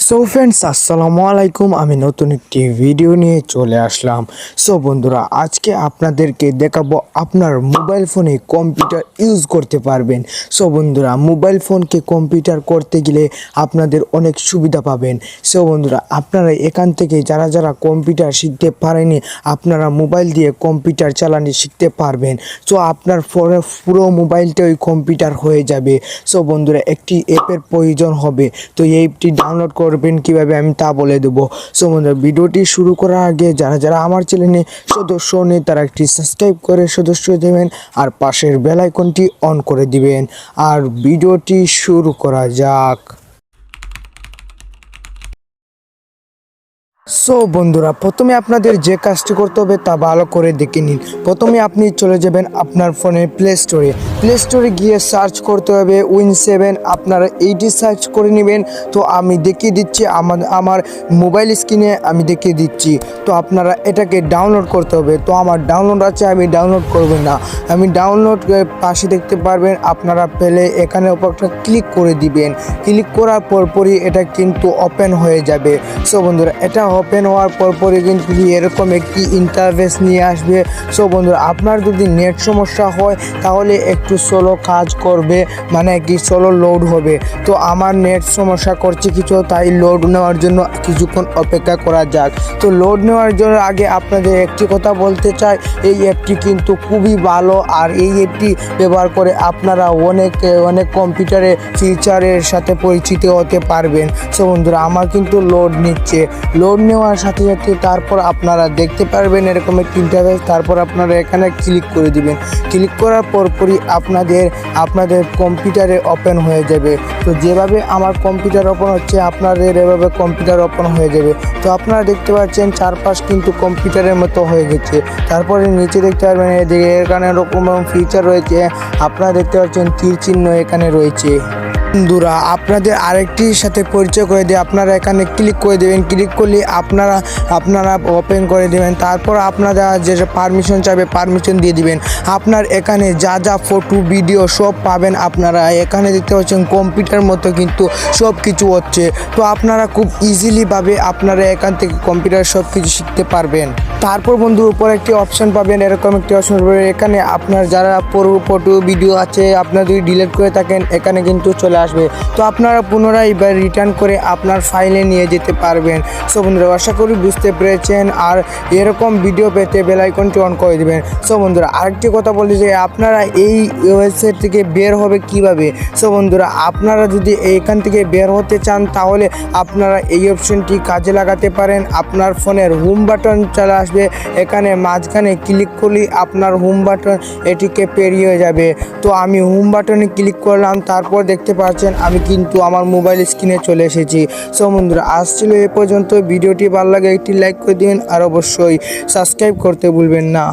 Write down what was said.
So friends আসসালামু আলাইকুম। আমি নতুন একটি ভিডিও নিয়ে চলে আসলাম। সো বন্ধুরা, আজকে আপনাদেরকে দেখাবো আপনার মোবাইল ফোনে কম্পিউটার ইউজ করতে পারবেন। সো বন্ধুরা, মোবাইল ফোনকে কম্পিউটার করতে গেলে আপনাদের অনেক সুবিধা পাবেন। সো বন্ধুরা, আপনারা এখান থেকে যারা যারা কম্পিউটার শিখতে পারেনি, আপনারা মোবাইল দিয়ে কম্পিউটার চালানো শিখতে পারবেন। সো আপনার ফোনে পুরো মোবাইলটাই কম্পিউটার হয়ে যাবে। সো বন্ধুরা, একটি অ্যাপের প্রয়োজন হবে। তো এই অ্যাপটি ডাউনলোড করবেন কিভাবে আমি তা বলে দেবো। সো বন্ধুরা, ভিডিওটি শুরু করার আগে যারা যারা আমার চ্যানেলে সদস্য নেই তারা একটি সাবস্ক্রাইব করে সদস্য দেবেন আর পাশের বেল আইকনটি অন করে দিবেন। আর ভিডিওটি শুরু করা যাক। সো বন্ধুরা, প্রথমে আপনাদের যে কাজটি করতে হবে তা ভালো করে দেখে নিন। প্রথমে আপনি চলে যাবেন আপনার ফোনে প্লে স্টোরে গিয়ে সার্চ করতে হবে Win7। আপনারা এইটি সার্চ করে নেবেন। তো আমি দেখিয়ে দিচ্ছি আমার মোবাইল স্ক্রিনে আমি দেখিয়ে দিচ্ছি। তো আপনারা এটাকে ডাউনলোড করতে হবে। তো আমার ডাউনলোড আছে, আমি ডাউনলোড করব না। আমি ডাউনলোড পাশে দেখতে পারবেন, আপনারা পেলে এখানে উপরটা ক্লিক করে দিবেন। ক্লিক করার পরপরই এটা কিন্তু ওপেন হয়ে যাবে। সো বন্ধুরা, এটা ওপেন হওয়ার পরপরই কিন্তু এরকম একটি ইন্টারফেস নিয়ে আসবে। সো বন্ধুরা, আপনার যদি নেট সমস্যা হয় তাহলে একটু স্লো কাজ করবে, মানে কি স্লো লোড হবে। তো আমার নেট সমস্যা করছে কিছু, তাই লোড নেওয়ার জন্য কিছুক্ষণ অপেক্ষা করা যাক। তো লোড নেওয়ার জন্য আগে আপনাদের একটি কথা বলতে চাই, এই অ্যাপটি কিন্তু খুবই ভালো। আর এই অ্যাপটি ব্যবহার করে আপনারা অনেক কম্পিউটারে ফিচারের সাথে পরিচিত হতে পারবেন। সো বন্ধুরা, আমার কিন্তু লোড নিচ্ছে। লোড নেওয়ার সাথে সাথে তারপর আপনারা দেখতে পারবেন এরকম একটি ইন্টারফেস। তারপর আপনারা এখানে ক্লিক করে দিবেন। ক্লিক করার পরপরই আপনাদের কম্পিউটারে ওপেন হয়ে যাবে। তো যেভাবে আমার কম্পিউটার ওপেন হচ্ছে আপনাদের এভাবে কম্পিউটার ওপেন হয়ে যাবে। তো আপনারা দেখতে পাচ্ছেন চারপাশ কিন্তু কম্পিউটারের মতো হয়ে গেছে। তারপরে নিচে দেখতে পারবেন এদিকে এখানে এরকম ফিচার রয়েছে। আপনারা দেখতে পাচ্ছেন তীর চিহ্ন এখানে রয়েছে। বন্ধুরা, আপনাদের আরেকটির সাথে পরিচয় করে দিয়ে আপনারা এখানে ক্লিক করে দেবেন। ক্লিক করলে আপনারা ওপেন করে দেবেন। তারপর আপনারা যে পারমিশন চাইবে পারমিশন দিয়ে দিবেন। আপনার এখানে যা যা ফটো ভিডিও সব পাবেন। আপনারা এখানে দেখতে পাচ্ছেন কম্পিউটার মতো কিন্তু সব কিছু হচ্ছে। তো আপনারা খুব ইজিলিভাবে আপনারা এখান থেকে কম্পিউটার সব কিছু শিখতে পারবেন। তারপর বন্ধু, উপর একটি অপশন পাবেন, এরকম একটি অপশন পাবেন। এখানে আপনার যারা ফটো ভিডিও আছে আপনারা যদি ডিলিট করে থাকেন এখানে কিন্তু চলে আসবে। তো আপনারা পুনরায় এবার রিটার্ন করে আপনার ফাইলে নিয়ে যেতে পারবেন। সো বন্ধুরা, আশা করি বুঝতে পেরেছেন। আর এরকম ভিডিও পেতে বেল আইকনটি অন করে দেবেন। সো বন্ধুরা, আরেকটি কথা বলি যে আপনারা এই ওয়েবসাইট থেকে বের হবে কিভাবে। সো বন্ধুরা, আপনারা যদি এইখান থেকে বের হতে চান তাহলে আপনারা এই অপশনটি কাজে লাগাতে পারেন। আপনার ফোনের হোম বাটন চলে আসবে, এখানে মাঝখানে ক্লিক করলে আপনার হোম বাটন এটিকে পেরিয়ে যাবে। তো আমি হোম বাটনে ক্লিক করলাম, তারপর দেখতে পাচ্ছেন আমি কিন্তু আমার মোবাইল স্ক্রিনে চলে এসেছি। সো বন্ধুরা, আজ ছিল এ পর্যন্ত। ভিডিওটি ভালো লাগে একটি লাইক করে দিন আর অবশ্যই সাবস্ক্রাইব করতে ভুলবেন না।